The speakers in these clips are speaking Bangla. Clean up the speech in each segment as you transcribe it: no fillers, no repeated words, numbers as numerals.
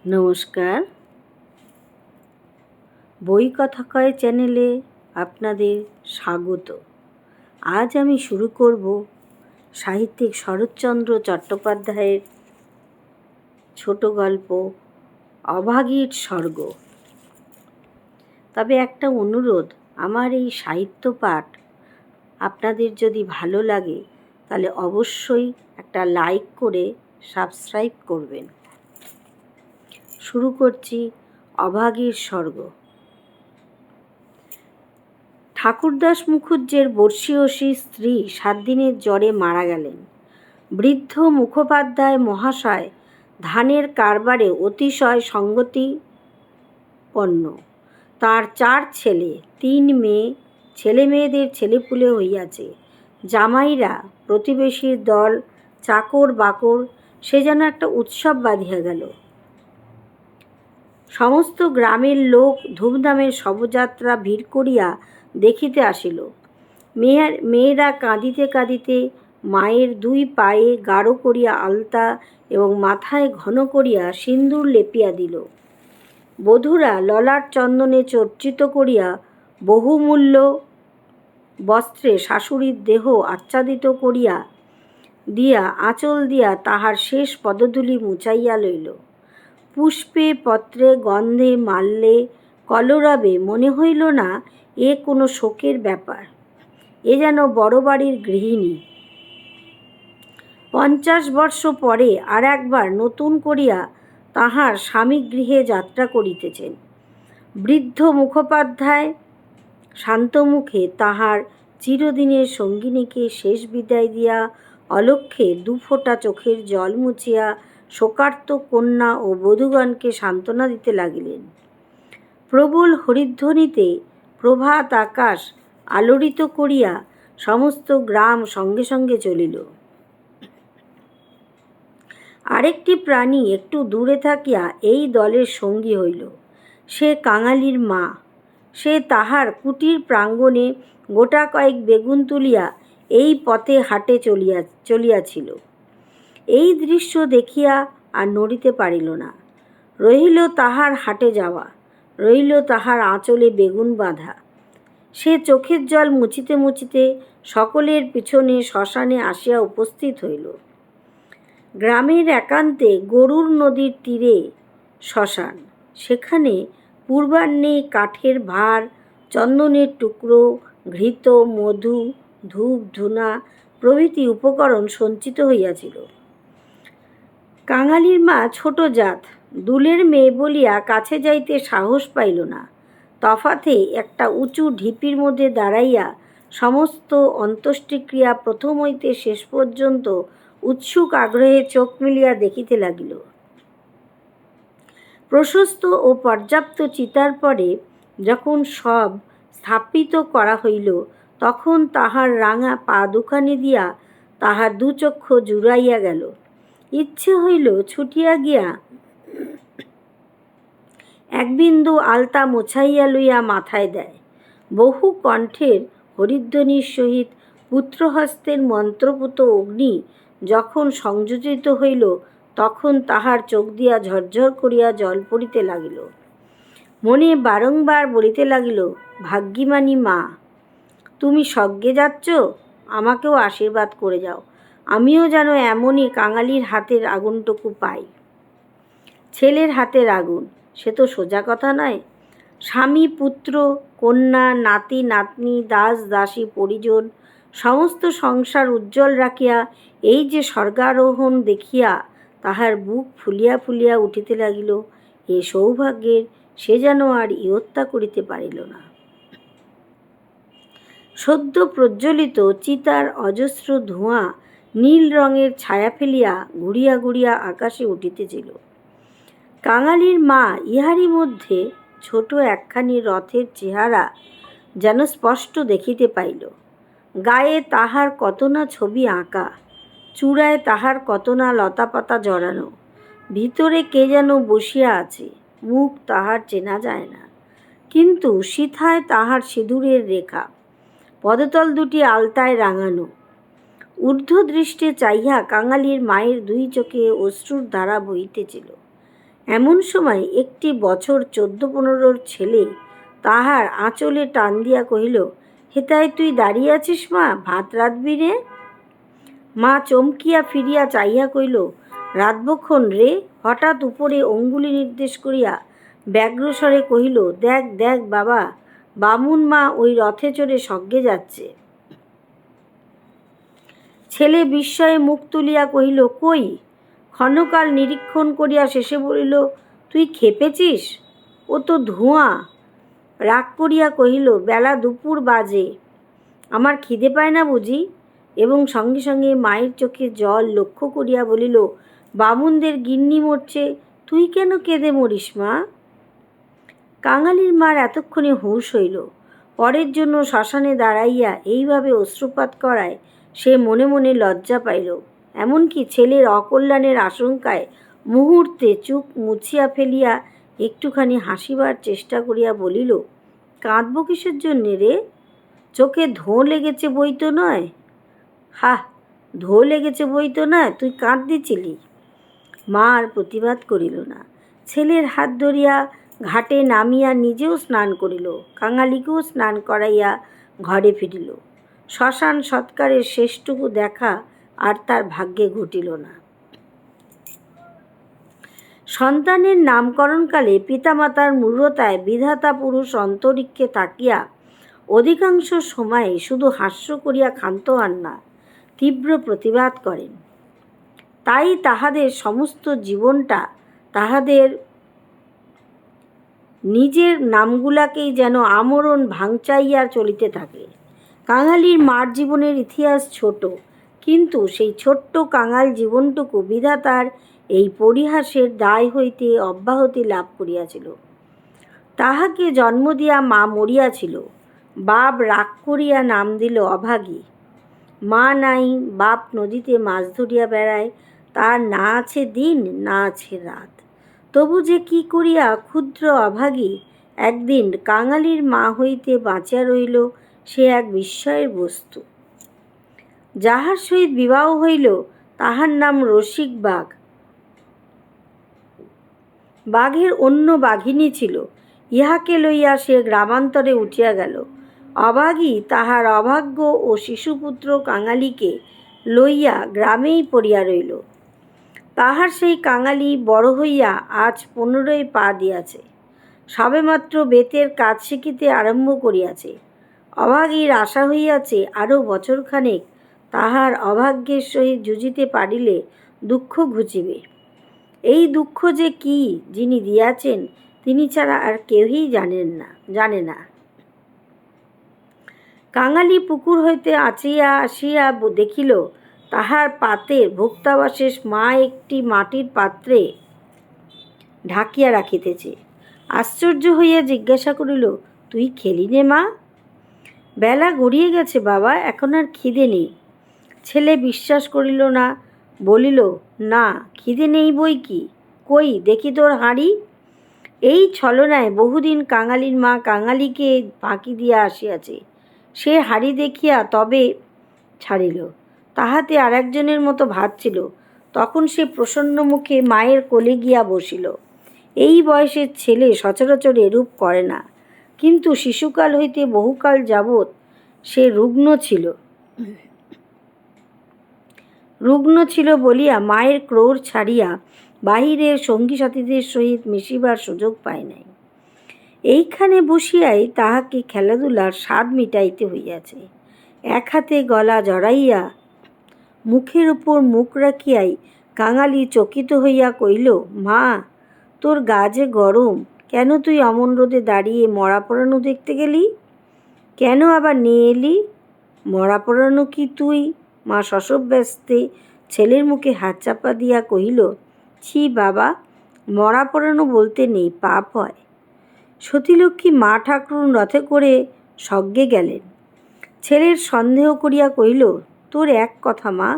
নমস্কার, বই কথা কয় চ্যানেলে আপনাদের স্বাগত। আজ আমি শুরু করব সাহিত্যিক শরৎচন্দ্র চট্টোপাধ্যায়ের ছোট গল্প অভাগীর স্বর্গ। তবে একটা অনুরোধ, আমার এই সাহিত্য পাঠ আপনাদের যদি ভালো লাগে তাহলে অবশ্যই একটা লাইক করে সাবস্ক্রাইব করবেন। শুরু করছি অভাগীর স্বর্গ। ঠাকুরদাস মুখুজ্জের বর্ষীয়সী স্ত্রী 7 দিনের জ্বরে মারা গেলেন। বৃদ্ধ মুখোপাধ্যায় মহাশয় ধানের কারবারে অতিশয় সঙ্গতিপন্ন। তাঁর 4 ছেলে, 3 মেয়ে, ছেলেমেয়েদের ছেলেপুলে হইয়াছে। জামাইরা, প্রতিবেশীর দল, চাকর বাকর, সে যেন একটা উৎসব বাঁধিয়া গেল। সমস্ত গ্রামের লোক ধুমধামের শবযাত্রা ভিড় করিয়া দেখিতে আসিল। মেয়েরা কাঁদিতে কাঁদিতে মায়ের 2 পায়ে গাঢ় করিয়া আলতা এবং মাথায় ঘন করিয়া সিন্দুর লেপিয়া দিল। বধূরা ললাট চন্দনে চর্চিত করিয়া বহুমূল্য বস্ত্রে শাশুড়ির দেহ আচ্ছাদিত করিয়া দিয়া আঁচল দিয়া তাহার শেষ পদধূলি মুছাইয়া লইল। পুষ্পে পত্রে গন্ধে মাল্যে কলরবে মনে হইল না এ কোনো শোকের ব্যাপার, এ যেন বড় বাড়ির গৃহিণী 50 বর্ষ পরে আর একবার নতুন করিয়া তাহার স্বামী গৃহে যাত্রা করিতেছেন। বৃদ্ধ মুখোপাধ্যায় শান্তমুখে তাহার চিরদিনের সঙ্গিনীকে শেষ বিদায় দিয়া অলক্ষ্যে 2 ফোঁটা চোখের জল মুছিয়া শোকার্ত কন্যা ও বধূগণকে সান্ত্বনা দিতে লাগিলেন। প্রবল হরিধ্বনিতে প্রভাত আকাশ আলোড়িত করিয়া সমস্ত গ্রাম সঙ্গে সঙ্গে চলিল। আরেকটি প্রাণী একটু দূরে থাকিয়া এই দলের সঙ্গী হইল। সে কাঙালির মা। সে তাহার কুটির প্রাঙ্গণে গোটা কয়েক বেগুন তুলিয়া এই পথে হাটে চলিয়াছিল। এই দৃশ্য দেখিয়া আর নড়িতে পারিল না। রহিল তাহার হাটে যাওয়া, রহিল তাহার আঁচলে বেগুন বাঁধা। সে চোখের জল মুছিতে মুছিতে সকলের পিছনে শ্মশানে আসিয়া উপস্থিত হইল। গ্রামের একান্তে গরুর নদীর তীরে শ্মশান। সেখানে পূর্বাহ্নে কাঠের ভার, চন্দনের টুকরো, ঘৃত, মধু, ধূপ ধুনা প্রভৃতি উপকরণ সঞ্চিত হইয়াছিল। কাঙালির মা ছোট জাত, দুলের মেয়ে বলিয়া কাছে যাইতে সাহস পাইল না। তফাতে একটা উঁচু ঢিপির মধ্যে দাঁড়াইয়া সমস্ত অন্ত্যেষ্টিক্রিয়া প্রথম হইতে শেষ পর্যন্ত উৎসুক আগ্রহে চোখ মিলিয়া দেখিতে লাগিল। প্রশস্ত ও পর্যাপ্ত চিতার পরে যখন সব স্থাপিত করা হইল, তখন তাহার রাঙা পা দুখানি দিয়া তাহার 2 চক্ষু জুড়াইয়া গেল। ইচ্ছে হইল ছুটিয়া গিয়া এক বিন্দু আলতা মোছাইয়া লইয়া মাথায় দেয়। বহু কণ্ঠের হরিধ্বনির সহিত পুত্রহস্তের মন্ত্রপুত অগ্নি যখন সংযোজিত হইল, তখন তাহার চোখ দিয়া ঝরঝর করিয়া জল পড়িতে লাগিল। মনে বারংবার বলিতে লাগিল, ভাগ্যিমানী মা, তুমি স্বর্গে যাচ্ছ, আমাকেও আশীর্বাদ করে যাও, আমিও যেন এমনই কাঙালির হাতের আগুনটুকু পাই। ছেলের হাতের আগুন, সে তো সোজা কথা নয়। স্বামী, পুত্র, কন্যা, নাতি নাতনি, দাস দাসী, পরিজন, সমস্ত সংসার উজ্জ্বল রাখিয়া এই যে স্বর্গারোহণ দেখিয়া তাহার বুক ফুলিয়া ফুলিয়া উঠিতে লাগিল। এ সৌভাগ্যের সে যেন আর ইয়ত্তা করিতে পারিল না। সদ্য প্রজ্বলিত চিতার অজস্র ধোঁয়া নীল রঙের ছায়া ফেলিয়া ঘুরিয়া ঘুরিয়া আকাশে উঠিতেছিল। কাঙালির মা ইহারই মধ্যে ছোট একখানি রথের চেহারা যেন স্পষ্ট দেখিতে পাইল। গায়ে তাহার কত না ছবি আঁকা, চূড়ায় তাহার কত না লতাপাতা জড়ানো। ভিতরে কে যেন বসিয়া আছে, মুখ তাহার চেনা যায় না, কিন্তু সিথায় তাহার সিঁদুরের রেখা, পদতল দুটি আলতায় রাঙানো। ঊর্ধ্বদৃষ্টে চাহিয়া কাঙালির মায়ের 2 চোখে অশ্রুর ধারা বহিতেছিল। এমন সময় একটি বছর 14-15 ছেলে তাহার আঁচলে টান দিয়া কহিল, হেতায় তুই দাঁড়িয়ে আছিস মা, ভাত রাঁধবি রে? মা চমকিয়া ফিরিয়া চাইয়া কহিল, রাঁধবক্ষণ রে। হঠাৎ উপরে অঙ্গুলি নির্দেশ করিয়া ব্যগ্রস্বরে কহিল, দেখ দেখ বাবা, বামুন মা ওই রথে চড়ে স্বর্গে যাচ্ছে। ছেলে বিস্ময়ে মুখ তুলিয়া কহিল, কই? ক্ষণকাল নিরীক্ষণ করিয়া শেষে বলিল, তুই খেপেছিস? ও তো ধোঁয়া। রাগ করিয়া কহিল, বেলা দুপুর বাজে, আমার খিদে পায় না বুঝি? এবং সঙ্গে সঙ্গে মায়ের চোখে জল লক্ষ্য করিয়া বলিল, বামুনদের গিন্নি মরছে, তুই কেন কেঁদে মরিস মা? কাঙালির মার এতক্ষণে হুঁশ হইল। পরের জন্য শ্মশানে দাঁড়াইয়া এইভাবে অশ্রুপাত করায় সে মনে মনে লজ্জা পাইল। এমনকি ছেলের অকল্যাণের আশঙ্কায় মুহূর্তে চোখ মুছিয়া ফেলিয়া একটুখানি হাসিবার চেষ্টা করিয়া বলিল, কাঁদব কিসের জন্যে রে? চোখে ধোঁ লেগেছে বই তো নয়। হাহ, ধোঁ লেগেছে বই তো নয়, তুই কাঁদতেছিলি। মা আর প্রতিবাদ করিল না। ছেলের হাত ধরিয়া ঘাটে নামিয়া নিজেও স্নান করিল, কাঙালিকেও স্নান করাইয়া ঘরে ফিরিল। শ্মশান সৎকারের শেষটুকু দেখা আর তার ভাগ্যে ঘটিল না। সন্তানের নামকরণকালে পিতামাতার মূঢ়তায় বিধাতা পুরুষ অন্তরিক্ষে থাকিয়া অধিকাংশ সময়ে শুধু হাস্য করিয়া ক্ষান্ত হন না, তীব্র প্রতিবাদ করেন। তাই তাহাদের সমস্ত জীবনটা তাহাদের নিজের নামগুলাকেই যেন আমরণ ভাঙচাইয়া চলিতে থাকে। কাঙালির মার জীবনের ইতিহাস ছোট, কিন্তু সেই ছোট্ট কাঙাল জীবনটুকু বিধাতার এই পরিহাসের দায় হইতে অব্যাহতি লাভ করিয়াছিল। তাহাকে জন্ম দিয়া মা মরিয়াছিল। বাপ রাগ করিয়া নাম দিল অভাগী। মা নাই, বাপ নদীতে মাছ ধরিয়া বেড়ায়, তার না আছে দিন না আছে রাত। তবু যে কি করিয়া ক্ষুদ্র অভাগী একদিন কাঙালির মা হইতে বাঁচিয়া রহিল, সে এক বিস্ময়ের বস্তু। যাহার সহিত বিবাহ হইল তাহার নাম রসিক বাঘ। বাঘের অন্য বাঘিনী ছিল। ইহাকে লইয়া সে গ্রামান্তরে উঠিয়া গেল। অভাগী তাহার অভাগ্য ও শিশুপুত্র কাঙালিকে লইয়া গ্রামেই পড়িয়া রইল। তাহার সেই কাঙালি বড় হইয়া আজ 15 পা দিয়াছে, সবেমাত্র বেতের কাজ শিখিতে আরম্ভ করিয়াছে। অভাগীর আশা হইয়াছে আরও বছরখানেক তাহার অভাগ্যের সহিত যুজিতে পারিলে দুঃখ ঘুচিবে। এই দুঃখ যে কি যিনি দিয়াছেন তিনি ছাড়া আর কেউই জানে না। কাঙালি পুকুর হইতে আঁচিয়া আসিয়া দেখিল তাহার পাতের ভুক্তাবশেষ মা একটি মাটির পাত্রে ঢাকিয়া রাখিতেছে। আশ্চর্য হইয়া জিজ্ঞাসা করিল, তুই খেলি নে মা? বেলা গড়িয়ে গেছে বাবা, এখন আর খিদে নেই। ছেলে বিশ্বাস করিল না, বলিল, না খিদে নেই বই কি, কই দেখি তোর হাঁড়ি। এই ছলনায় বহুদিন কাঙালির মা কাঙালিকে ফাঁকি দিয়া আসিয়াছে। সে হাঁড়ি দেখিয়া তবে ছাড়িল। তাহাতে আর একজনের মতো ভাত ছিল। তখন সে প্রসন্ন মুখে মায়ের কোলে গিয়া বসিল। এই বয়সের ছেলে সচরাচর এরূপ করে না, কিন্তু শিশুকাল হইতে বহুকাল যাবৎ সে রুগ্ন ছিল বলিয়া মায়ের ক্রোড় ছাড়িয়া বাহিরের সঙ্গী সাথীদের সহিত মিশিবার সুযোগ পায় নাই। এইখানে বসিয়াই তাহাকে খেলাধুলার স্বাদ মিটাইতে হইয়াছে। এক হাতে গলা জড়াইয়া মুখের উপর মুখ রাখিয়াই কাঙালি চকিত হইয়া কহিল, মা, তোর গা যে গরম, কেন তুই অমন রোদে দাঁড়িয়ে মরা পড়ানো দেখতে গেলি? কেন আবার নিয়ে এলি? মরা পড়ানো কি তুই? মা শশব্যস্তে ছেলের মুখে হাত চাপা দিয়া কহিল, ছি বাবা, মরা পড়ানো বলতে নেই, পাপ হয়। সতীলক্ষ্মী মা ঠাকরুন রথে করে স্বর্গে গেলেন। ছেলের সন্দেহ করিয়া কহিল, তোর এক কথা মা,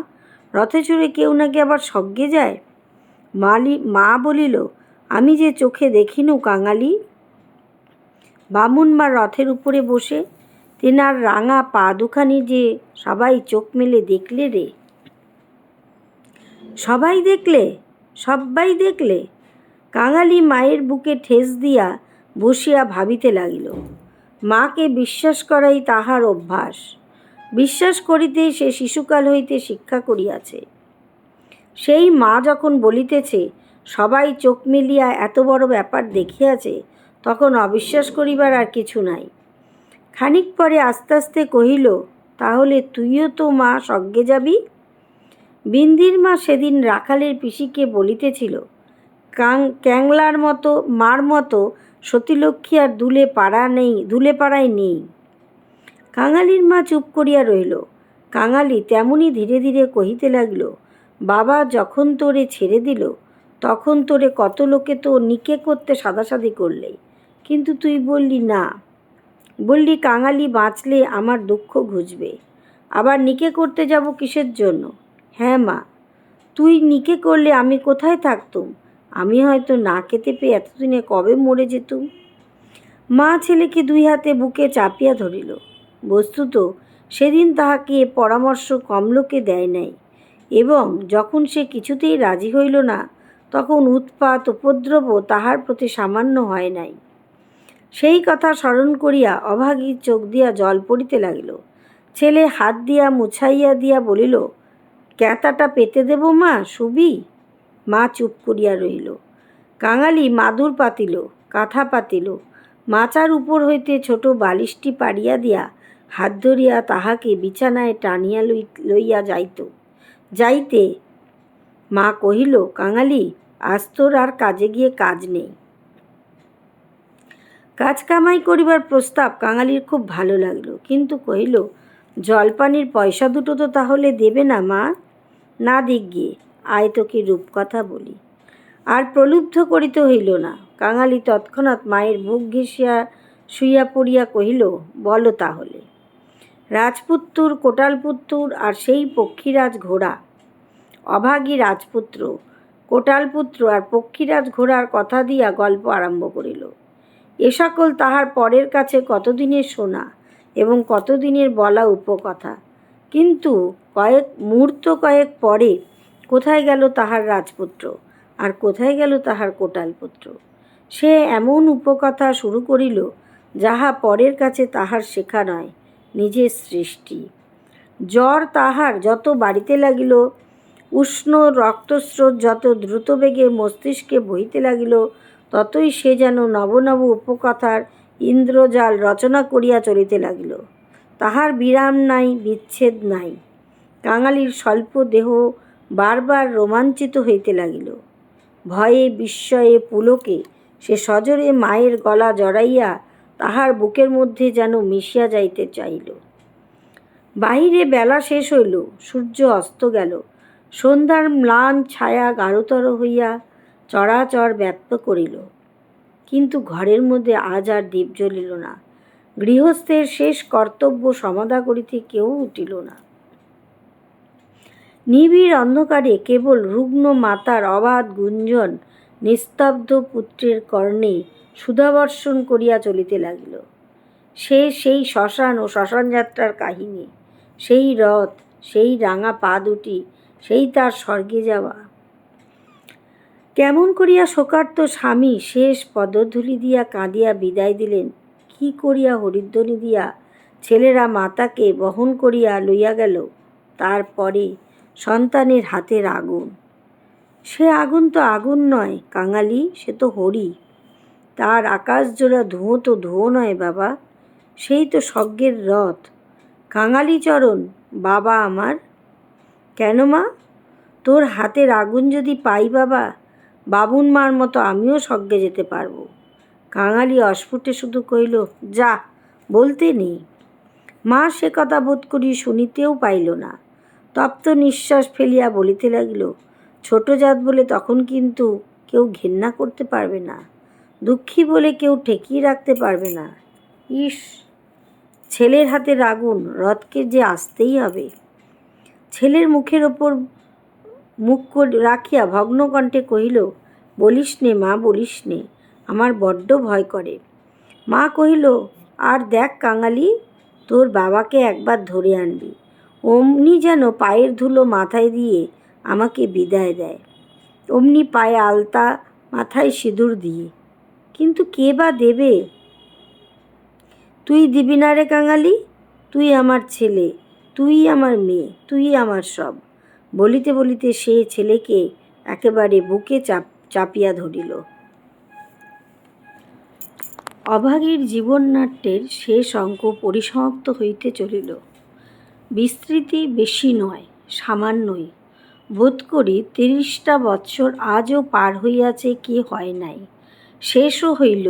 রথে চড়ে কেউ নাকি আবার স্বর্গে যায়? মা বলিল, আমি যে চোখে দেখিনু কাঙালি। বামুন মা রথের উপরে বসে, তেনার রাঙা পা দুখানি যে সবাই চোখ মেলে দেখলে রে। সবাই দেখলে? কাঙালি মায়ের বুকে ঠেস দিয়া বসিয়া ভাবিতে লাগিল। মাকে বিশ্বাস করাই তাহার অভ্যাস। বিশ্বাস করিতে সে শিশুকাল হইতে শিক্ষা করিয়াছে। সেই মা যখন বলিতেছে সবাই চোখ মেলিয়া এত বড় ব্যাপার দেখিয়াছে, তখন অবিশ্বাস করিবার আর কিছু নাই। খানিক পরে আস্তে আস্তে কহিল, তাহলে তুইও তো মা স্বর্গে যাবি? বিন্দির মা সেদিন রাখালের পিসিকে বলিতেছিল, ক্যাংলার মতো মার মতো সতীলক্ষ্মী আর দুলে পাড়ায় নেই। কাঙালির মা চুপ করিয়া রহিল। কাঙালি তেমনি ধীরে ধীরে কহিতে লাগিল, বাবা যখন তোরে ছেড়ে দিল, তখন তোরে কত লোকে তো নিকে করতে সাদাসাদি করলে, কিন্তু তুই বললি না। বললি কাঙালি বাঁচলে আমার দুঃখ ঘুচবে। আবার নিকে করতে যাব কিসের জন্য? হ্যাঁ মা, তুই নিকে করলে আমি কোথায় থাকতুম? আমি হয়তো না খেতে পেয়ে এতদিনে কবে মরে যেতুম। মা ছেলেকে দুই হাতে বুকে চাপিয়া ধরিল। বস্তুত সেদিন তাহাকে পরামর্শ কম লোকে দেয় নাই, এবং যখন সে কিছুতেই রাজি হইল না, তখন উৎপাত উপদ্রবও তাহার প্রতি সামান্য হয় নাই। সেই কথা স্মরণ করিয়া অভাগীর চোখ দিয়া জল পড়িতে লাগিল। ছেলে হাত দিয়া মুছাইয়া দিয়া বলিল, ক্যাঁতাটা পেতে দেব মা, শুবি? মা চুপ করিয়া রহিল। কাঙালি মাদুর পাতিল, কাঁথা পাতিল, মাচার উপর হইতে ছোট বালিশটি পাড়িয়া দিয়া হাত ধরিয়া তাহাকে বিছানায় টানিয়া লইয়া যাইতে মা কহিল, কাঙালি, আজ তোর আর কাজে গিয়ে কাজ নেই। কাজ কামাই করিবার প্রস্তাব কাঙালির খুব ভালো লাগলো, কিন্তু কহিল, জলপানির পয়সা দুটো তো তাহলে দেবে না মা? না দিক গিয়ে, আয় তোকে রূপকথা বলি। আর প্রলুব্ধ করিতে হইল না। কাঙালি তৎক্ষণাৎ মায়ের বুক ঘেঁষিয়া শুইয়া পড়িয়া কহিল, বলো তাহলে। রাজপুত্তুর, কোটালপুত্তুর আর সেই পক্ষীরাজ ঘোড়া। অভাগী রাজপুত্র, কোটালপুত্র আর পক্ষীরাজ ঘোড়ার কথা দিয়া গল্প আরম্ভ করিল। এ সকল তাহার পরের কাছে কতদিনের শোনা এবং কতদিনের বলা উপকথা। কিন্তু মুহূর্ত কয়েক পরে কোথায় গেল তাহার রাজপুত্র, আর কোথায় গেল তাহার কোটালপুত্র? সে এমন উপকথা শুরু করিল, যাহা পরের কাছে তাহার শেখা নয়, নিজের সৃষ্টি। জ্বর তাহার যত বাড়িতে লাগিল, উষ্ণ রক্তস্রোত যত দ্রুতবেগে মস্তিষ্কে বহিতে লাগিল, ততই সে যেন নব নব উপকথার ইন্দ্রজাল রচনা করিয়া চলিতে লাগিল। তাহার বিরাম নাই, বিচ্ছেদ নাই। কাঙালির স্বল্প দেহ বারবার রোমাঞ্চিত হইতে লাগিল। ভয়ে বিস্ময়ে পুলকে সে সজোরে মায়ের গলা জড়াইয়া তাহার বুকের মধ্যে যেন মিশিয়া যাইতে চাইল। বাহিরে বেলা শেষ হইল, সূর্য অস্ত গেল। সন্ধ্যার ম্লান ছায়া গাঢ়তর হইয়া চরাচর ব্যাপ্ত করিল, কিন্তু ঘরের মধ্যে আজ আর দীপ জ্বলিল না। গৃহস্থের শেষ কর্তব্য সমাধা করিতে কেউ উঠিল না। নিবিড় অন্ধকারে কেবল রুগ্ন মাতার অবাধ গুঞ্জন নিস্তব্ধ পুত্রের কর্ণে সুধাবর্ষণ করিয়া চলিতে লাগিল। সেই শ্মশান ও শ্মশানযাত্রার কাহিনী, সেই রথ, সেই রাঙা পা দুটি, সেই তার স্বর্গে যাওয়া। কেমন করিয়া শোকার্ত স্বামী শেষ পদধূলি দিয়া কাঁদিয়া বিদায় দিলেন, কি করিয়া হরিধ্বনি দিয়া ছেলেরা মাতাকে বহন করিয়া লইয়া গেল। তারপরে সন্তানের হাতের আগুন। সে আগুন তো আগুন নয় কাঙালি, সে তো হরি। তার আকাশজোড়া ধুঁয়ো তো ধুঁয়ো নয় বাবা, সেই তো স্বর্গের রথ। কাঙালিচরণ বাবা আমার। কেন মা? তোর হাতের আগুন যদি পাই বাবা, বাবুন মার মতো আমিও স্বর্গে যেতে পারবো। কাঙালি অস্ফুটে শুধু কহিল, যা, বলতে নেই। মা সে কথা বোধ করি শুনিতেও পাইল না। তপ্ত নিঃশ্বাস ফেলিয়া বলিতে লাগিল, ছোট জাত বলে তখন কিন্তু কেউ ঘেন্না করতে পারবে না, দুঃখী বলে কেউ ঠেকিয়ে রাখতে পারবে না। ইস, ছেলের হাতের আগুন, রথকে যে আসতেই হবে। ছেলের মুখের ওপর মুখ রাখিয়া ভগ্ন কণ্ঠে কহিল, বলিস নে মা, বলিস নে, আমার বড্ড ভয় করে। মা কহিল, আর দেখ কাঙালি, তোর বাবাকে একবার ধরে আনবি, অমনি যেন পায়ের ধুলো মাথায় দিয়ে আমাকে বিদায় দেয়। অমনি পায়ে আলতা মাথায় সিঁদুর দিয়ে। কিন্তু কে বা দেবে? তুই দিবি না রে কাঙালি? তুই আমার ছেলে, তুই আমার মেয়ে, তুই আমার সব। বলিতে বলিতে সে ছেলেকে একেবারে বুকে চাপিয়া ধরিল। অভাগীর জীবননাট্যের শেষ অঙ্ক পরিসমাপ্ত হইতে চলিল। বিস্তৃতি বেশি নয়, সামান্যই। বোধ করি ৩০টা বৎসর আজও পার হইয়াছে কি হয় নাই। শেষও হইল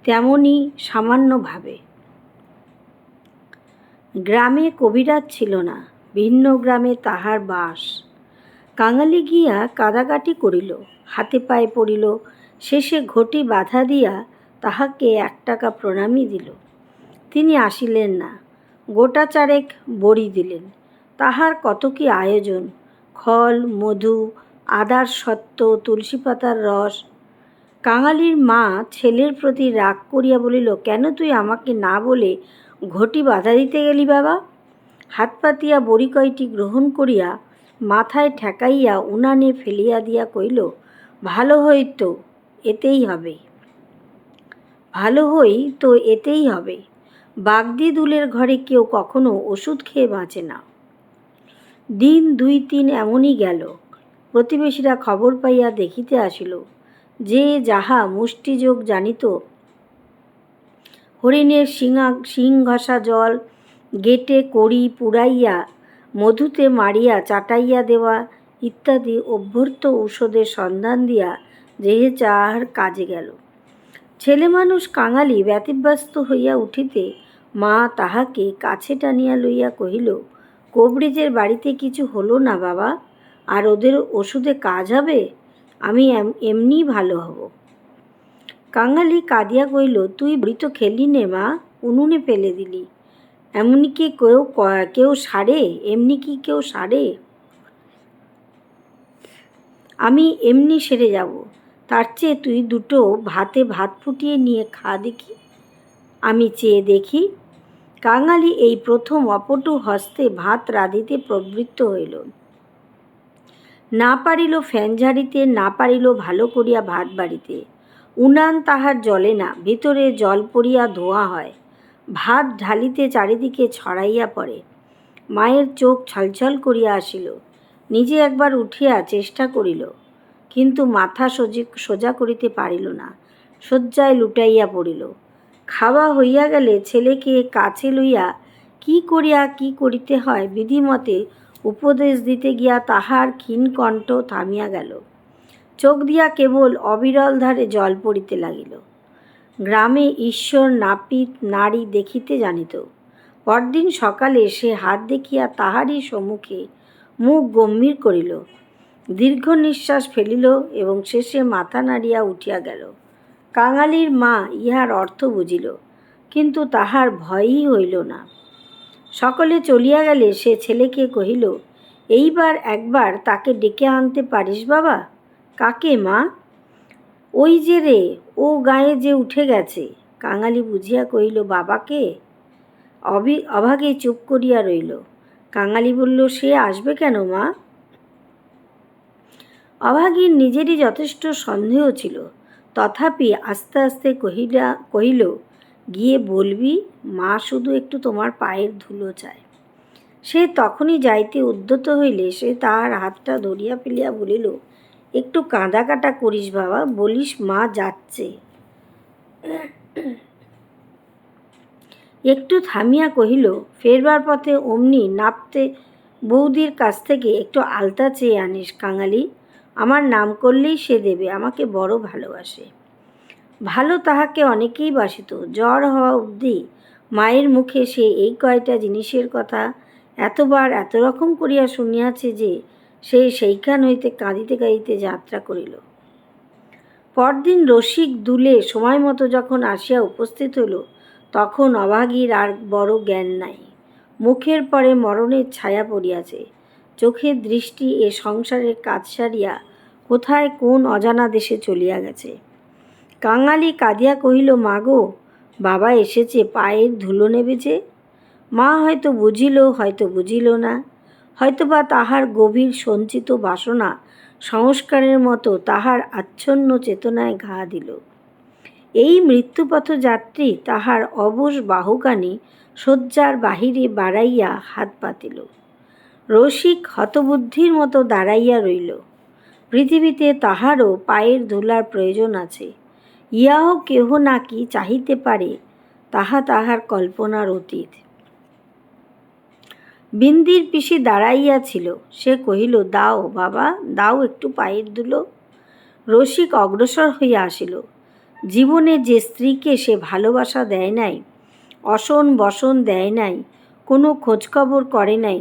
তেমনই সামান্যভাবে। গ্রামে কবিরাজ ছিল না, ভিন্ন গ্রামে তাহার বাস। কাঙালি গিয়া কাদাকাটি করিল, হাতে পায়ে পড়িল, শেষে ঘটি বাধা দিয়া তাহাকে ১ টাকা প্রণামী দিল। তিনি আসিলেন না। গোটা চারেক বড়ি দিলেন। তাহার কত কি আয়োজন! খল, মধু, আদার সত্ত্ব, তুলসী পাতার রস। কাঙালির মা ছেলের প্রতি রাগ করিয়া বলিল, কেন তুই আমাকে না বলে ঘটি বাধা দিতে গেলি বাবা? হাত পাতিয়া বড়ি কয়টি গ্রহণ করিয়া মাথায় ঠেকাইয়া উনানে ফেলিয়া দিয়া কইল, ভালো হই তো এতেই হবে, ভালো হই তো এতেই হবে। বাগদি দুলের ঘরে কেউ কখনো ওষুধ খেয়ে বাঁচে না। দিন ২-৩ এমনই গেল। প্রতিবেশীরা খবর পাইয়া দেখিতে আসিল। যে যাহা মুষ্টিযোগ জানিত, হরিণের শিং ঘষা জল গেটে কড়ি পুড়াইয়া মধুতে মারিয়া চাটাইয়া দেওয়া ইত্যাদি অভ্যর্থ ঔষধের সন্ধান দিয়া যে যাহার কাজে গেল। ছেলেমানুষ কাঙালি ব্যতিব্যস্ত হইয়া উঠিতে মা তাহাকে কাছে টানিয়া লইয়া কহিল, কবরেজের বাড়িতে কিছু হলো না বাবা? আর ওদের ওষুধে কাজ হবে? আমি এমনিই ভালো হব। কাঙালি কাঁদিয়া কহিল, তুই বড়ি তো খেলি নে মা, উনুনে ফেলে দিলি। এমনি কি কেউ সারে? এমনি কি কেউ সারে? আমি এমনি সেরে যাব। তার চেয়ে তুই দুটো ভাতে ভাত ফুটিয়ে নিয়ে খা দেখি। আমি চেয়ে দেখি। কাঙালি এই প্রথম অপটু হস্তে ভাত রাঁধিতে প্রবৃত্ত হইল। না পারিল ফ্যান ঝাড়িতে, না পারিল ভালো করিয়া ভাত বাড়িতে। উনান তাহার জ্বলে না, ভিতরে জল পড়িয়া ধোঁয়া হয়। ভাত ঢালিতে চারিদিকে ছড়াইয়া পড়ে। মায়ের চোখ ছলছল করিয়া আসিল। নিজে একবার উঠিয়া চেষ্টা করিল, কিন্তু মাথা সোজা করিতে পারিল না। শয্যায় লুটাইয়া পড়িল। খাওয়া হইয়া গেলে ছেলেকে কাছে লইয়া কি করিয়া কি করিতে হয় বিধিমতে উপদেশ দিতে গিয়া তাহার ক্ষীণ কণ্ঠ থামিয়া গেল। চোখ দিয়া কেবল অবিরল ধারে জল পড়িতে লাগিল। গ্রামে ঈশ্বর নাপিত নারী দেখিতে জানিত। পরদিন সকালে সে হাত দেখিয়া তাহারই সম্মুখে মুখ গম্ভীর করিল, দীর্ঘ নিঃশ্বাস ফেলিল এবং শেষে মাথা নাড়িয়া উঠিয়া গেল। কাঙালির মা ইহার অর্থ বুঝিল, কিন্তু তাহার ভয়ই হইল না। সকলে চলিয়া গেলে সে ছেলেকে কহিল, এইবার একবার তাকে ডেকে আনতে পারিস বাবা? কাকে মা? ওই যে রে, ও গায়ে যে উঠে গেছে। কাঙালি বুঝিয়া কহিল, বাবাকে? অভাগে চুপ করিয়া রইল। কাঙালি বলল, সে আসবে কেন মা? অভাগীর নিজেরই যথেষ্ট সন্দেহ ছিল, তথাপি আস্তে আস্তে কহিল, গিয়ে বলবি মা শুধু একটু তোমার পায়ের ধুলো চায়। সে তখনই যাইতে উদ্যত হইলে সে তাহার হাতটা ধরিয়া ফেলিয়া বলিল, একটু কাঁদাকাটা করিস বাবা, বলিস মা যাচ্ছে। একটু থামিয়া কহিল, ফেরবার পথে অমনি নাপতে বৌদির কাছ থেকে একটু আলতা চেয়ে আনিস কাঙালি। আমার নাম করলেই সে দেবে, আমাকে বড় ভালোবাসে। ভালো তাহাকে অনেকেই বাসিত। জ্বর হওয়া অবধি মায়ের মুখে সে এই কয়টা জিনিসের কথা এতবার এত রকম করিয়া শুনিয়াছে যে সে সেইখান হইতে কাঁদিতে কাঁদিতে যাত্রা করিল। পরদিন রসিক দুলে সময় মতো যখন আসিয়া উপস্থিত হইল, তখন অভাগীর আর বড় জ্ঞান নাই। মুখের পরে মরণের ছায়া পড়িয়াছে। চোখের দৃষ্টি এ সংসারের কাজ সারিয়া কোথায় কোন অজানা দেশে চলিয়া গেছে। কাঙালি কাঁদিয়া কহিল, মা গো, বাবা এসেছে, পায়ের ধুলো নেবে যে। মা হয়তো বুঝিল, হয়তো বুঝিল না, হয়তো বা তাহার গভীর সঞ্চিত বাসনা সংস্কারের মতো তাহার আচ্ছন্ন চেতনায় ঘা দিল। এই মৃত্যুপথযাত্রী তাহার অবশ বাহুকানি শয্যার বাহিরে বাড়াইয়া হাত পাতিল। রসিক হতবুদ্ধির মতো দাঁড়াইয়া রইল। পৃথিবীতে তাহারও পায়ের ধুলার প্রয়োজন আছে, ইহাও কেহ নাকি চাহিতে পারে, তাহা তাহার কল্পনার অতীত। বিন্দির পিসি দাঁড়াইয়াছিল। সে কহিল, দাও বাবা, দাও একটু পায়ের ধুলো। রসিক অগ্রসর হইয়া আসিল। জীবনে যে স্ত্রীকে সে ভালোবাসা দেয় নাই, অসন বসন দেয় নাই, কোনো খোঁজখবর করে নাই,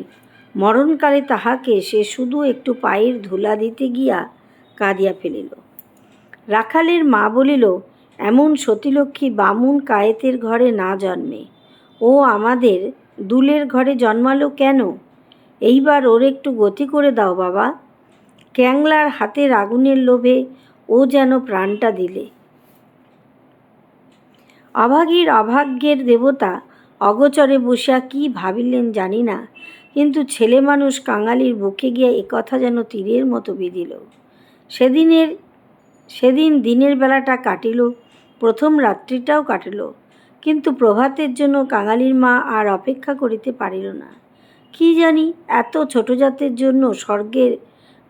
মরণকালে তাহাকে সে শুধু একটু পায়ের ধুলা দিতে গিয়া কাঁদিয়া ফেলিল। রাখালের মা বলিল, এমন সতীলক্ষ্মী বামুন কায়েতের ঘরে না জন্মে, ও আমাদের দুলের ঘরে জন্মালো কেন? এইবার ওর একটু গতি করে দাও বাবা। ক্যাংলার হাতের আগুনের লোভে ও যেন প্রাণটা দিলে। অভাগীর অভাগ্যের দেবতা অগোচরে বসিয়া কি ভাবিলেন জানি না, কিন্তু ছেলে মানুষ কাঙালির বুকে গিয়া একথা যেন তীরের মতো বিঁধিল। সেদিন দিনের বেলাটা কাটিল, প্রথম রাত্রিটাও কাটিল, কিন্তু প্রভাতের জন্য কাঙালির মা আর অপেক্ষা করিতে পারিল না। কি জানি এত ছোট জাতের জন্য স্বর্গের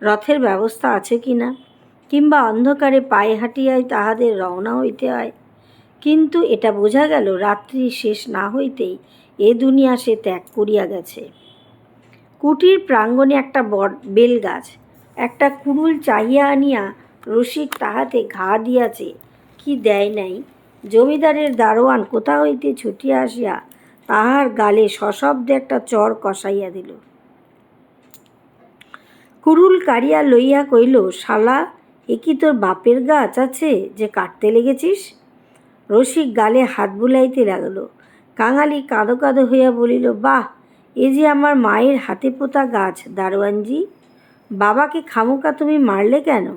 রথের ব্যবস্থা আছে কি না, কিংবা অন্ধকারে পায়ে হাঁটিয়াই তাহাদের রওনা হইতে হয়। কিন্তু এটা বোঝা গেল রাত্রি শেষ না হইতেই এ দুনিয়া সে ত্যাগ করিয়া গেছে। কুটির প্রাঙ্গণে একটা বেল গাছ, একটা কুড়ুল চাহিয়া আনিয়া রসিক তাহাতে ঘা দিয়াছে কি দেয় নাই, জমিদারের দারোয়ান কোথা হইতে ছুটিয়া আসিয়া তাহার গালে সশব্দে একটা চর কষাইয়া দিল। কুড়ুল কাড়িয়া লইয়া কইল, শালা, এ কি তোর বাপের গাছ আছে যে কাটতে লেগেছিস? রসিক গালে হাত বুলাইতে লাগল। কাঙালি কাঁদো কাঁদো হইয়া বলিল, বাহ, এ যে আমার মায়ের হাতে পোতা গাছ দারোয়ানজি, বাবাকে খামোকা তুমি মারলে কেন?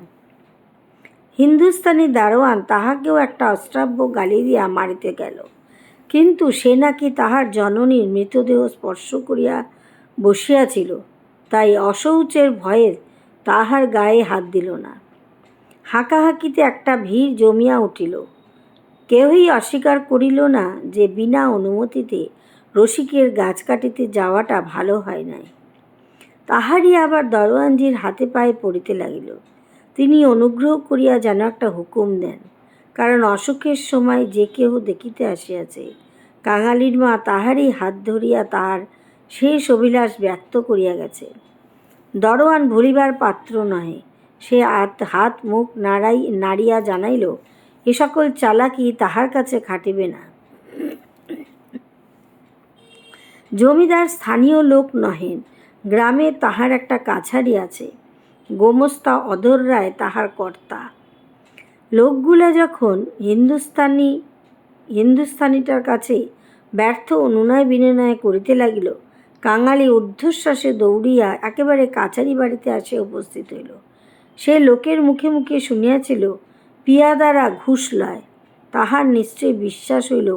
হিন্দুস্তানি দারোয়ান তাহাকেও একটা অশ্রাব্য গালি দিয়া মারিতে গেল, কিন্তু সে নাকি তাহার জননীর মৃতদেহ স্পর্শ করিয়া বসিয়াছিল, তাই অশৌচের ভয়ে তাহার গায়ে হাত দিল না। হাঁকাহাঁকিতে একটা ভিড় জমিয়া উঠিল। কেহই অস্বীকার করিল না যে বিনা অনুমতিতে রসিকের গাছ কাটিতে যাওয়াটা ভালো হয় নাই। তাহারই আবার দরোয়ানজির হাতে পায়ে পড়িতে লাগিল। তিনি অনুগ্রহ করিয়া যেন একটা হুকুম দেন, কারণ অসুখের সময় যে কেহ দেখিতে আসিয়াছে। কাঙালির মা তাহারই হাত ধরিয়া তাহার শেষ অভিলাষ ব্যক্ত করিয়া গেছে। দরোয়ান ভুলিবার পাত্র নহে। সে হাত মুখ নাড়িয়া জানাইল, এ সকল চালাকি তাহার কাছে খাটিবে না। জমিদার স্থানীয় লোক নহেন, গ্রামে তাহার একটা কাছারি আছে, গোমস্তা অধর রায় তাহার কর্তা। লোকগুলা যখন হিন্দুস্তানিটার কাছে ব্যর্থ অনুনয় বিনয় করিতে লাগিল, কাঙালি ঊর্ধ্বশ্বাসে দৌড়িয়া একেবারে কাছারি বাড়িতে আসিয়া উপস্থিত হইল। সে লোকের মুখে মুখে শুনিয়াছিল পিয়াদারা ঘুষ লয়। তাহার নিশ্চয় বিশ্বাস হইল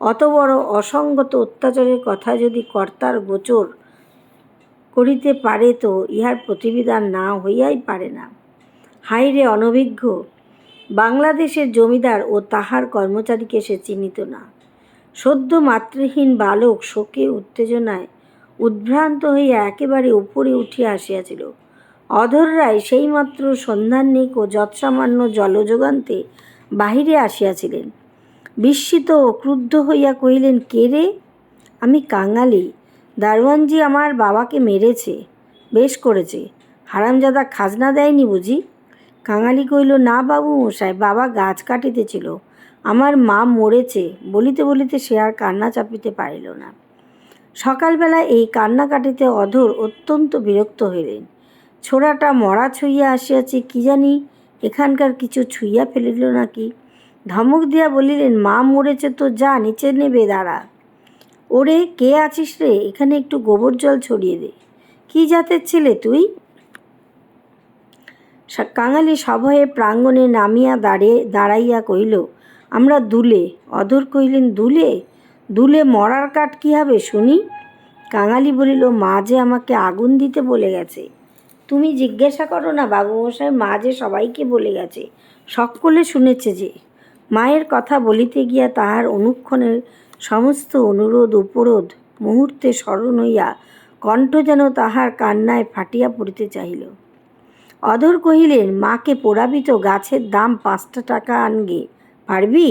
অত বড় অসঙ্গত অত্যাচারের কথা যদি কর্তার গোচর করিতে পারে তো ইহার প্রতিবিধান না হইয়াই পারে না। হাইরে অনভিজ্ঞ! বাংলাদেশের জমিদার ও তাহার কর্মচারীকে সে চিনিত না। সদ্য মাতৃহীন বালক শোকে উত্তেজনায় উদ্ভ্রান্ত হইয়া একেবারে উপরে উঠিয়া আসিয়াছিল। অধর রায় সেইমাত্র সন্ধ্যাহ্নিক ও যৎসামান্য জলযোগান্তে বাহিরে আসিয়াছিলেন। বিস্মিত ও ক্রুদ্ধ হইয়া কহিলেন, কে রে? আমি কাঙালি। দারোয়ানজি আমার বাবাকে মেরেছে। বেশ করেছে, হারামজাদা খাজনা দেয়নি বুঝি? কাঙালি কহিল, না বাবু মশাই, বাবা গাছ কাটিতেছিল, আমার মা মরেছে। বলিতে বলিতে সে আর কান্না চাপিতে পারিল না। সকালবেলা এই কান্না কাটিতে অধর অত্যন্ত বিরক্ত হইলেন। ছোড়াটা মরা ছুঁইয়া আসিয়াছে, কি জানি এখানকার কিছু ছুঁইয়া ফেলিল নাকি। ধমক দিয়া বলিলেন, মা মরেছে তো যা নিচে নেবে দাঁড়া। ওরে, কে আছিস রে? এখানে একটু গোবর জল ছড়িয়ে দে। কি জাতের ছেলে তুই? কাঙালি সভয়ে প্রাঙ্গণে নামিয়া দাঁড়াইয়া কহিল, আমরা দুলে। অধর কহিলেন, দুলে? দুলে মরার কাঠ কী হবে শুনি? কাঙালি বলিল, মা যে আমাকে আগুন দিতে বলে গেছে। তুমি জিজ্ঞাসা করো না বাবুমশাই, মা যে সবাইকে বলে গেছে, সকলে শুনেছে যে। মায়ের কথা বলিতে গিয়া তাহার অনুক্ষণের সমস্ত অনুরোধ উপরোধ মুহূর্তে স্মরণ হইয়া কণ্ঠ যেন তাহার কান্নায় ফাটিয়া পড়িতে চাহিল। অধর কহিলেন, মাকে পোড়াবি তো, গাছের দাম 5 টাকা আনগে, পারবি?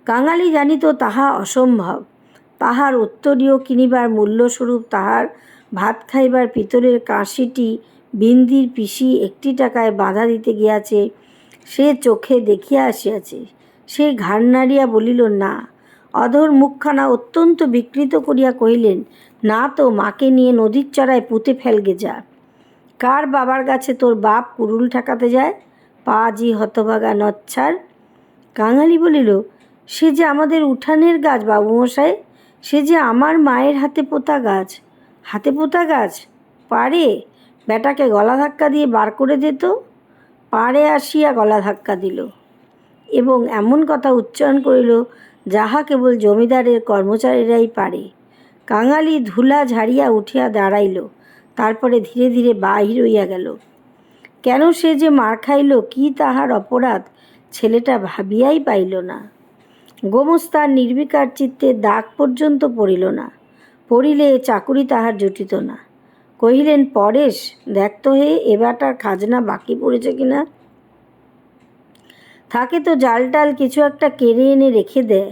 কাঙালি জানিত তাহা অসম্ভব। তাহার উত্তরীয় কিনিবার মূল্যস্বরূপ তাহার ভাত খাইবার পিতলের কাঁসিটি বিন্দির পিসি 1 টাকায় বাঁধা দিতে গিয়াছে, সে চোখে দেখিয়া আসিয়াছে। সে ঘাড় নাড়িয়া বলিল, না। অধর মুখখানা অত্যন্ত বিকৃত করিয়া কহিলেন, না তো, মাকে নিয়ে নদীর চড়ায় পুঁতে ফেলগে যা। কার বাবার গাছে তোর বাপ কুড়ুল ঠেকাতে যায়? পাজি হতভাগা নচ্ছার। কাঙালি বলিল, সে যে আমাদের উঠানের গাছ বাবুমশাই, সে যে আমার মায়ের হাতে পোতা গাছ। হাতে পোতা গাছ? পারে? বেটাকে গলা ধাক্কা দিয়ে বার করে দিত। পাড়ে আসিয়া গলা ধাক্কা দিল এবং এমন কথা উচ্চারণ করিল যাহা কেবল জমিদারের কর্মচারীরাই পারে। কাঙালি ধুলা ঝাড়িয়া উঠিয়া দাঁড়াইল, তারপরে ধীরে ধীরে বাহির হইয়া গেল। কেন সে যে মার খাইল, কি তাহার অপরাধ, ছেলেটা ভাবিয়াই পাইল না। গোমস্তার নির্বিকার চিত্তে দাগ পর্যন্ত পড়িল না। পড়িলে চাকুরি তাহার জুটিত না। কহিলেন, পরেশ, দেখ তো হে, এবারটার খাজনা বাকি পড়েছে কিনা। থাকে তো জালটাল কিছু একটা কেড়ে এনে রেখে দেয়,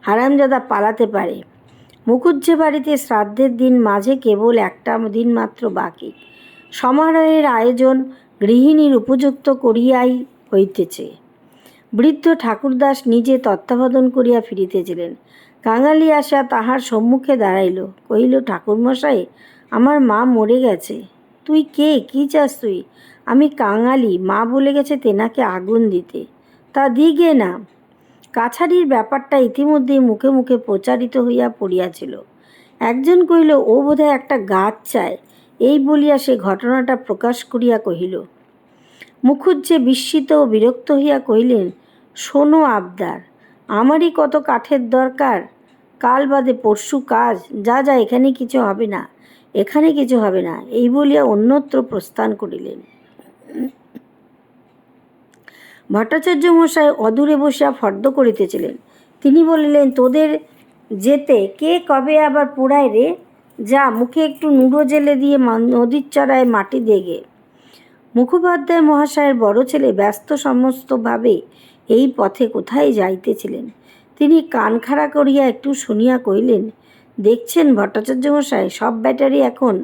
হারামজাদা পালাতে পারে। মুখুজ্জে বাড়িতে শ্রাদ্ধের দিন মাঝে কেবল একটা দিন মাত্র বাকি। সমারোহের আয়োজন গৃহিণীর উপযুক্ত করিয়াই হইতেছে। বৃদ্ধ ঠাকুরদাস নিজে তত্ত্বাবধান করিয়া ফিরিতেছিলেন। কাঙালি আসিয়া তাহার সম্মুখে দাঁড়াইল। কহিল, ঠাকুরমশাই, আমার মা মরে গেছে। তুই কে? কি চাস তুই? আমি কাঙালি, মা বলে গেছে তেনাকে আগুন দিতে। তা দিগে না। কাছারির ব্যাপারটা ইতিমধ্যেই মুখে মুখে প্রচারিত হইয়া পড়িয়াছিল। একজন কহিল, ও বোধহয় একটা গাছ চায়। এই বলিয়া সে ঘটনাটা প্রকাশ করিয়া কহিল। মুখুজ্জে বিস্মিত ও বিরক্ত হইয়া কহিলেন, শোনো আবদার, আমারই কত কাঠের দরকার, কাল বাদে পরশু কাজ, যা যা, এখানে কিছু হবে না, এখানে কিছু হবে না, এই বলিয়া অন্যত্র প্রস্থান করিলেন। ভট্টাচার্য মশাই অদূরে বসিয়া ফর্দ করিতেছিলেন। তিনি বলিলেন, তোদের যেতে কে কবে আবার পোড়ায় রে? যা, মুখে একটু নুড়ো জেলে দিয়ে নদীর চড়ায় মাটি দেগে। মুখোপাধ্যায় মহাশয়ের বড় ছেলে ব্যস্ত সমস্তভাবে এই পথে কোথায় যাইতেছিলেন। তিনি কান খাড়া করিয়া একটু শুনিয়া কহিলেন, দেখছেন ভট্টাচার্য মশাই, সব ব্যাটারি এখন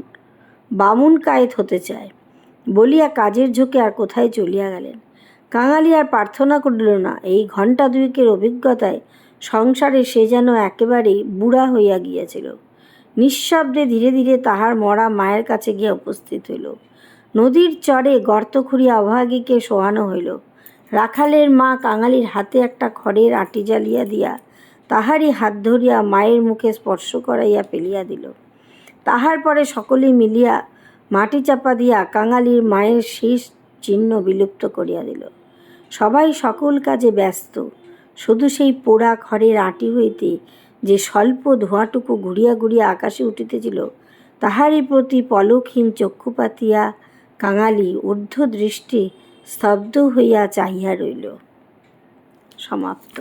বামুন কায়েত হতে চায়। বলিয়া কাজের ঝোঁকে আর কোথায় চলিয়া গেলেন। কাঙালি আর প্রার্থনা করিল না। এই ঘণ্টা 2 অভিজ্ঞতায় সংসারে সে যেন একেবারেই বুড়া হইয়া গিয়াছিল। নিঃশব্দে ধীরে ধীরে তাহার মরা মায়ের কাছে গিয়া উপস্থিত হইল। নদীর চরে গর্ত খুঁড়িয়া অভাগীকে শোয়ানো হইল। রাখালের মা কাঙালির হাতে একটা খড়ের আঁটি জ্বালিয়া দিয়া তাহারই হাত ধরিয়া মায়ের মুখে স্পর্শ করাইয়া ফেলিয়া দিল। তাহার পরে সকলে মিলিয়া মাটি চাপা দিয়া কাঙালির মায়ের শেষ চিহ্ন বিলুপ্ত করিয়া দিল। সবাই সকল কাজে ব্যস্ত। শুধু সেই পোড়া খড়ের আঁটি হইতে যে স্বল্প ধোঁয়াটুকু ঘুরিয়া ঘুরিয়া আকাশে উঠিতেছিল, তাহারই প্রতি পলকহীন চক্ষু পাতিয়া কাঙালি ঊর্ধ্ব দৃষ্টি স্তব্ধ হইয়া চাহিয়া রইল। সমাপ্ত।